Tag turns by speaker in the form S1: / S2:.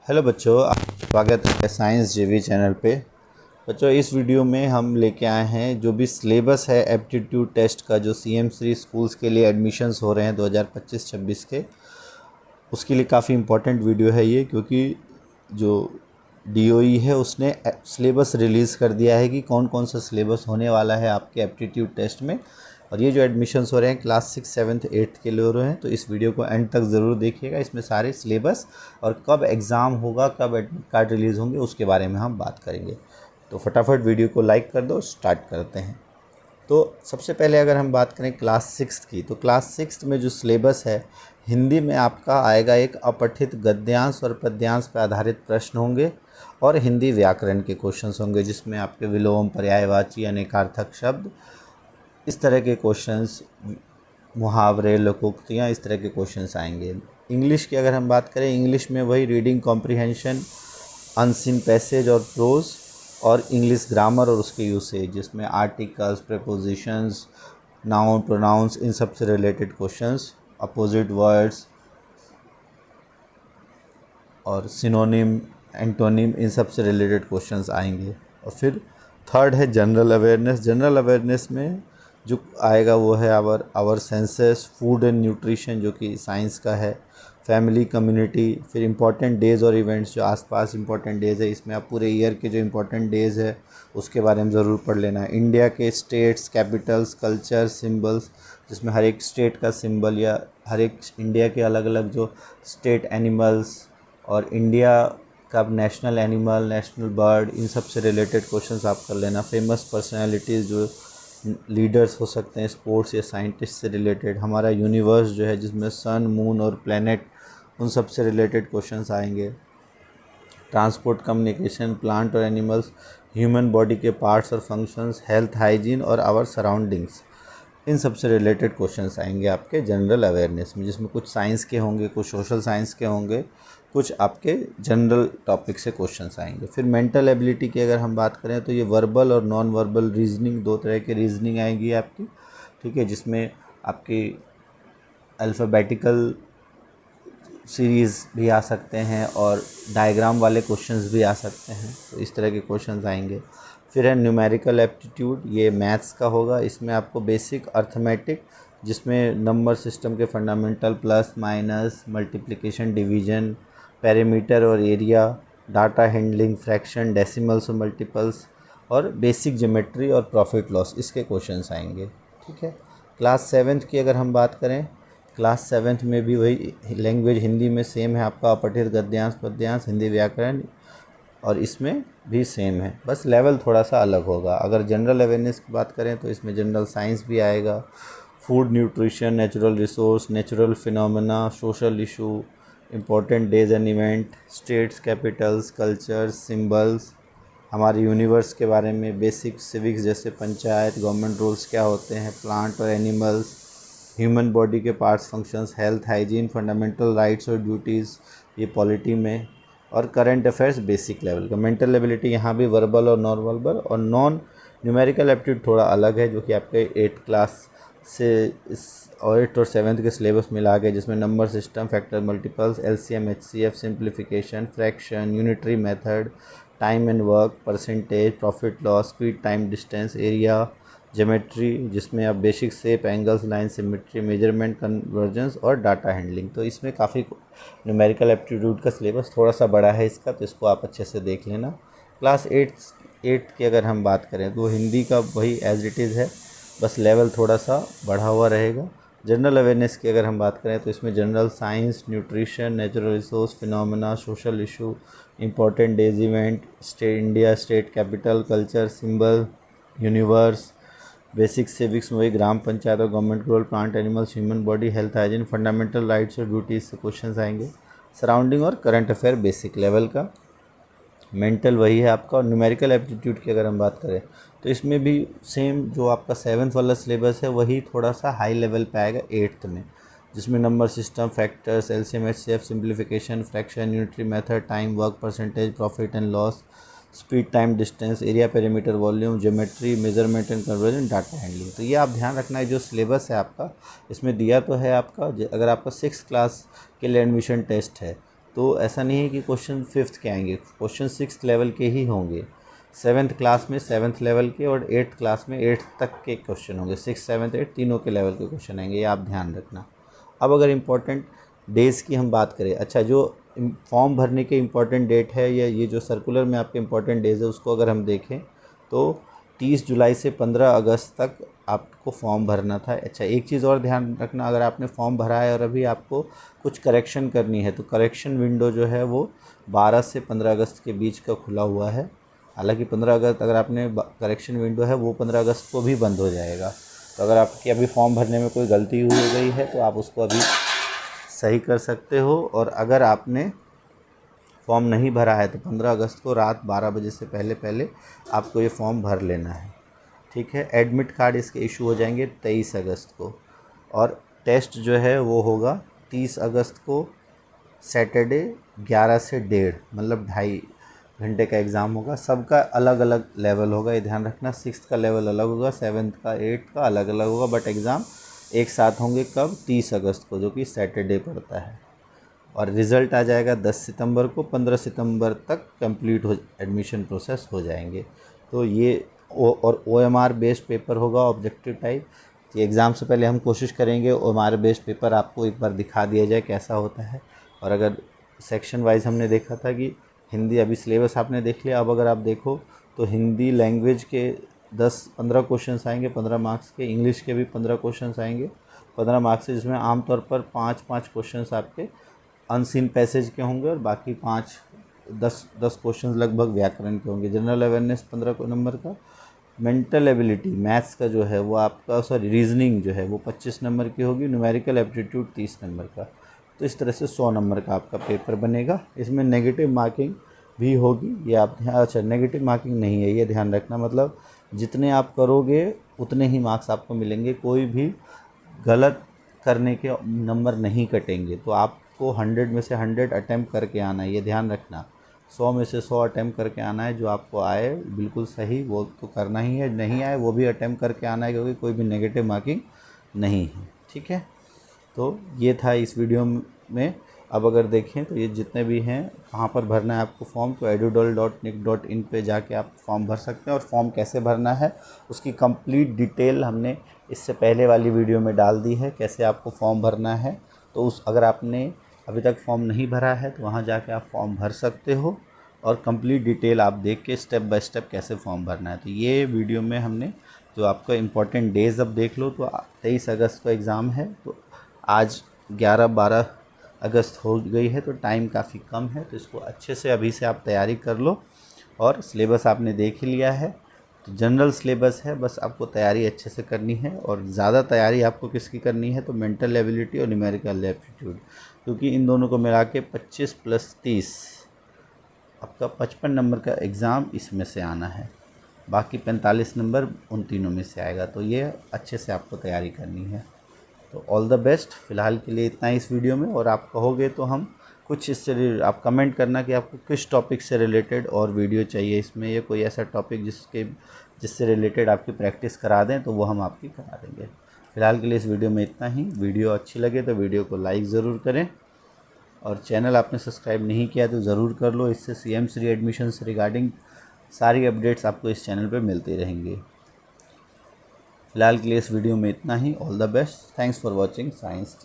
S1: Hello बच्चों, स्वागत है साइंस जेवी चैनल पे। बच्चों, इस वीडियो में हम लेके आए हैं जो भी सिलेबस है एप्टीट्यूड टेस्ट का, जो CM3 स्कूल्स के लिए एडमिशन्स हो रहे हैं 2025-26 के, उसके लिए काफ़ी इम्पोर्टेंट वीडियो है ये, क्योंकि जो DOE है उसने सिलेबस रिलीज़ कर दिया है कि कौन कौन सा सिलेबस होने वाला है आपके एप्टीट्यूड टेस्ट में। और ये जो एडमिशन्स हो रहे हैं क्लास 6, 7, 8 के लिए हो रहे हैं, तो इस वीडियो को एंड तक ज़रूर देखिएगा। इसमें सारे सिलेबस और कब एग्ज़ाम होगा, कब एडमिट कार्ड रिलीज़ होंगे, उसके बारे में हम बात करेंगे। तो फटाफट वीडियो को लाइक कर दो, स्टार्ट करते हैं। तो सबसे पहले अगर हम बात करें क्लास 6 की, तो क्लास 6 में जो सिलेबस है, हिंदी में आपका आएगा एक अपठित गद्यांश और पद्यांश पर आधारित प्रश्न होंगे और हिंदी व्याकरण के क्वेश्चंस होंगे, जिसमें आपके विलोम, पर्यायवाची, अनेकार्थक शब्द, इस तरह के क्वेश्चंस, मुहावरे, लोकोक्तियाँ, इस तरह के क्वेश्चंस आएंगे। इंग्लिश की अगर हम बात करें, इंग्लिश में वही रीडिंग कॉम्प्रिहेंशन, अनसीन पैसेज और प्रोज, और इंग्लिश ग्रामर और उसके यूसेज, जिसमें आर्टिकल्स, प्रीपोजिशंस, नाउन, प्रोनाउंस, इन सब से रिलेटेड क्वेश्चंस, अपोजिट वर्ड्स और सिनोनिम, एंटोनिम, इन सब से रिलेटेड क्वेश्चंस आएंगे। और फिर थर्ड है जनरल अवेयरनेस। जनरल अवेयरनेस में जो आएगा वो है our senses, food and nutrition, जो कि साइंस का है, फैमिली, कम्युनिटी, फिर इंपॉर्टेंट डेज़ और इवेंट्स, जो आसपास इंपॉर्टेंट डेज़ है, इसमें आप पूरे ईयर के जो इंपॉर्टेंट डेज़ है उसके बारे में ज़रूर पढ़ लेना है। इंडिया के स्टेट्स, कैपिटल्स, कल्चर, सिंबल्स, जिसमें हर एक स्टेट का सिंबल या हर एक इंडिया के अलग अलग जो स्टेट एनिमल्स और इंडिया का नेशनल एनिमल, नेशनल बर्ड, इन सब से रिलेटेड क्वेश्चंस आप कर लेना। फेमस पर्सनालिटीज़, जो लीडर्स हो सकते हैं स्पोर्ट्स या साइंटिस्ट से रिलेटेड, हमारा यूनिवर्स जो है जिसमें सन, मून और प्लैनेट, उन सब से रिलेटेड क्वेश्चंस आएंगे। ट्रांसपोर्ट, कम्युनिकेशन, प्लांट और एनिमल्स, ह्यूमन बॉडी के पार्ट्स और फंक्शंस, हेल्थ, हाइजीन और आवर सराउंडिंग्स, इन सब से रिलेटेड क्वेश्चंस आएंगे आपके जनरल अवेयरनेस में, जिसमें कुछ साइंस के होंगे, कुछ सोशल साइंस के होंगे, कुछ आपके जनरल टॉपिक से क्वेश्चंस आएंगे। फिर मेंटल एबिलिटी की अगर हम बात करें, तो ये वर्बल और नॉन वर्बल रीजनिंग, दो तरह की रीजनिंग आएगी आपकी, ठीक है, जिसमें आपकी अल्फ़ाबेटिकल सीरीज़ भी आ सकते हैं और डायग्राम वाले क्वेश्चंस भी आ सकते हैं, तो इस तरह के क्वेश्चंस आएंगे। फिर है न्यूमेरिकल एप्टीट्यूड, ये मैथ्स का होगा। इसमें आपको बेसिक अर्थमेटिक, जिसमें नंबर सिस्टम के fundamental, plus, minus, multiplication, division, parameter और area, data handling, fraction, decimals और मल्टीपल्स, और बेसिक ज्योमेट्री और प्रॉफिट लॉस, इसके क्वेश्चंस आएंगे, ठीक है। क्लास 7 की अगर हम बात करें, क्लास 7 में भी वही लैंग्वेज हिंदी में सेम है आपका, अपठित गद्यांश, पद्यांश, हिंदी व्याकरण, और इसमें भी सेम है, बस लेवल थोड़ा सा अलग होगा। अगर जनरल अवेयरनेस की बात करें तो इसमें जनरल साइंस भी आएगा, food, nutrition, natural resource, natural phenomena, social issue, important days and event, states, Capitals, culture, symbols, हमारे यूनिवर्स के बारे में, बेसिक सिविक्स जैसे पंचायत, गवर्नमेंट रूल्स क्या होते हैं, प्लांट और एनिमल्स, ह्यूमन बॉडी के parts, functions, health, hygiene, fundamental rights और ड्यूटीज़, ये पॉलिटी में, और करंट अफेयर्स बेसिक लेवल का। मेंटल एबिलिटी यहाँ भी वर्बल और नॉन वर्बल, और नॉन न्यूमेरिकल एप्टीट्यूड थोड़ा अलग है, जो कि आपके 8 क्लास से इस और 8 और 7 के सिलेबस मिला के, जिसमें number system, factor multiples, LCM, HCF, simplification, fraction, unitary method, time and work, percentage, profit loss, speed, time, distance, area, geometry, जिसमें आप basic shape, angles, line, symmetry, measurement, convergence और डाटा हैंडलिंग, तो इसमें काफ़ी numerical aptitude का syllabus थोड़ा सा बड़ा है इसका, तो इसको आप अच्छे से देख लेना। क्लास 8 की अगर हम बात करें तो हिंदी का वही एज इट इज़ है, बस लेवल थोड़ा सा बढ़ा हुआ रहेगा। जनरल अवेयरनेस की अगर हम बात करें तो इसमें general science, nutrition, natural resource, phenomena, social issue, important days event, state, India, state capital, culture, symbol, universe, basic civics में वही ग्राम पंचायत और government rule, plant, animals, human body, health, hygiene, fundamental rights और ड्यूटीज से questions आएंगे। Surrounding और current affair basic level का। Mental वही है आपका। और न्यूमेरिकल एप्टीट्यूड की अगर हम बात करें तो इसमें भी सेम जो आपका 7th वाला सिलेबस है वही थोड़ा सा हाई लेवल पे आएगा 8th में, जिसमें number system, factors, LCM, HCF, simplification, fraction, unitary method, time, work, percentage, profit and loss, speed, time, distance, area, perimeter, volume, geometry, measurement and conversion, data handling. तो ये आप ध्यान रखना है, जो सिलेबस है आपका इसमें दिया तो है आपका, अगर आपका 6th क्लास के लिए एडमिशन टेस्ट है तो ऐसा नहीं है कि क्वेश्चन 5th के आएंगे, क्वेश्चन 6th लेवल के ही होंगे। 7th क्लास में 7th लेवल के और 8th क्लास में 8th तक के क्वेश्चन होंगे। 6, 7, 8 तीनों के लेवल के क्वेश्चन आएंगे, ये आप ध्यान रखना। अब अगर इम्पोर्टेंट डेज़ की हम बात करें, अच्छा जो फॉर्म भरने के इम्पोर्टेंट डेट है या ये जो सर्कुलर में आपके इम्पोर्टेंट डेज़ है उसको अगर हम देखें तो 30 जुलाई से 15 अगस्त तक आपको फॉर्म भरना था। अच्छा एक चीज़ और ध्यान रखना, अगर आपने फॉर्म भरा है और अभी आपको कुछ करेक्शन करनी है तो करेक्शन विंडो जो है वो 12 से 15 अगस्त के बीच का खुला हुआ है। हालांकि 15 अगस्त अगर आपने करेक्शन विंडो है वो 15 अगस्त को भी बंद हो जाएगा। तो अगर आपकी अभी फॉर्म भरने में कोई गलती हो गई है तो आप उसको अभी सही कर सकते हो। और अगर आपने फॉर्म नहीं भरा है तो 15 अगस्त को रात 12 बजे से पहले पहले आपको ये फॉर्म भर लेना है, ठीक है। एडमिट कार्ड इसके इशू हो जाएंगे 23 अगस्त को। और टेस्ट जो है वो होगा 30 अगस्त को सैटरडे 11 से 1:30, मतलब 2.5 घंटे का एग्ज़ाम होगा। सबका अलग अलग लेवल होगा, ये ध्यान रखना। 6th का लेवल अलग होगा, 7th का 8th का अलग अलग होगा, बट एग्ज़ाम एक साथ होंगे। कब? 30 अगस्त को, जो कि सैटरडे पड़ता है। और रिज़ल्ट आ जाएगा 10 सितंबर को। 15 सितंबर तक कंप्लीट हो एडमिशन प्रोसेस हो जाएंगे। तो ये और OMR बेस्ड पेपर होगा, ऑब्जेक्टिव टाइप। ये एग्ज़ाम से पहले हम कोशिश करेंगे OMR बेस्ड पेपर आपको एक बार दिखा दिया जाए कैसा होता है। और अगर सेक्शन वाइज हमने देखा था कि हिंदी, अभी सिलेबस आपने देख लिया, अब अगर आप देखो तो हिंदी लैंग्वेज के 10-15 क्वेश्चंस आएंगे 15 मार्क्स के। इंग्लिश के भी 15 क्वेश्चंस आएंगे 15 मार्क्स से, जिसमें आमतौर पर 5-5 क्वेश्चंस आपके अनसीन पैसेज के होंगे और बाकी 5-10 क्वेश्चन लगभग व्याकरण के होंगे। जनरल अवेयरनेस 15 नंबर का। मेंटल एबिलिटी मैथ्स का जो है वो आपका, सॉरी रीजनिंग जो है वो 25 नंबर की होगी। न्यूमेरिकल एप्टीट्यूड 30 नंबर का। तो इस तरह से 100 नंबर का आपका पेपर बनेगा। इसमें नेगेटिव मार्किंग भी होगी, ये आप ध्यान, अच्छा नेगेटिव मार्किंग नहीं है, ये ध्यान रखना। मतलब जितने आप करोगे उतने ही मार्क्स आपको मिलेंगे, कोई भी गलत करने के नंबर नहीं कटेंगे। तो आपको 100 में से 100 अटैम्प्ट करके आना है, ये ध्यान रखना। 100 में से 100 अटैम्प्ट करके आना है, जो आपको आए बिल्कुल सही वो तो करना ही है, नहीं आए वो भी अटैम्प्ट करके आना है, क्योंकि कोई भी नेगेटिव मार्किंग नहीं है, ठीक है। तो ये था इस वीडियो में। अब अगर देखें तो ये जितने भी हैं, कहाँ पर भरना है आपको फॉर्म, तो edudol.nic.in पे जाके आप फॉर्म भर सकते हैं। और फॉर्म कैसे भरना है उसकी कंप्लीट डिटेल हमने इससे पहले वाली वीडियो में डाल दी है, कैसे आपको फॉर्म भरना है। तो उस अगर आपने अभी तक फॉर्म नहीं भरा है तो वहाँ जाके आप फॉर्म भर सकते हो और कंप्लीट डिटेल आप देख के स्टेप बाय स्टेप कैसे फॉर्म भरना है। तो ये वीडियो में हमने जो आपका इम्पोर्टेंट डेज़ अब देख लो, तो 23 अगस्त को एग्ज़ाम है, तो आज 11-12 अगस्त हो गई है, तो टाइम काफ़ी कम है। तो इसको अच्छे से अभी से आप तैयारी कर लो। और सिलेबस आपने देख ही लिया है, तो जनरल सिलेबस है, बस आपको तैयारी अच्छे से करनी है। और ज़्यादा तैयारी आपको किसकी करनी है, तो मेंटल एबिलिटी और न्यूमेरिकल एप्टीट्यूड, क्योंकि इन दोनों को मिला के 25 + 30 आपका 55 नंबर का एग्ज़ाम इसमें से आना है। बाकी 45 नंबर उन तीनों में से आएगा। तो ये अच्छे से आपको तैयारी करनी है। तो ऑल द बेस्ट। फ़िलहाल के लिए इतना ही इस वीडियो में। और आप कहोगे तो हम कुछ इससे आप कमेंट करना कि आपको किस टॉपिक से रिलेटेड और वीडियो चाहिए इसमें, या कोई ऐसा टॉपिक जिससे रिलेटेड आपकी प्रैक्टिस करा दें, तो वो हम आपकी करा देंगे। फ़िलहाल के लिए इस वीडियो में इतना ही। वीडियो अच्छी लगे तो वीडियो को लाइक ज़रूर करें, और चैनल आपने सब्सक्राइब नहीं किया तो ज़रूर कर लो। इससे CM3 एडमिशन से रिगार्डिंग सारी अपडेट्स आपको इस चैनल पर मिलती रहेंगी। फ़िलहाल के लिए इस वीडियो में इतना ही। All the best. Thanks for watching science.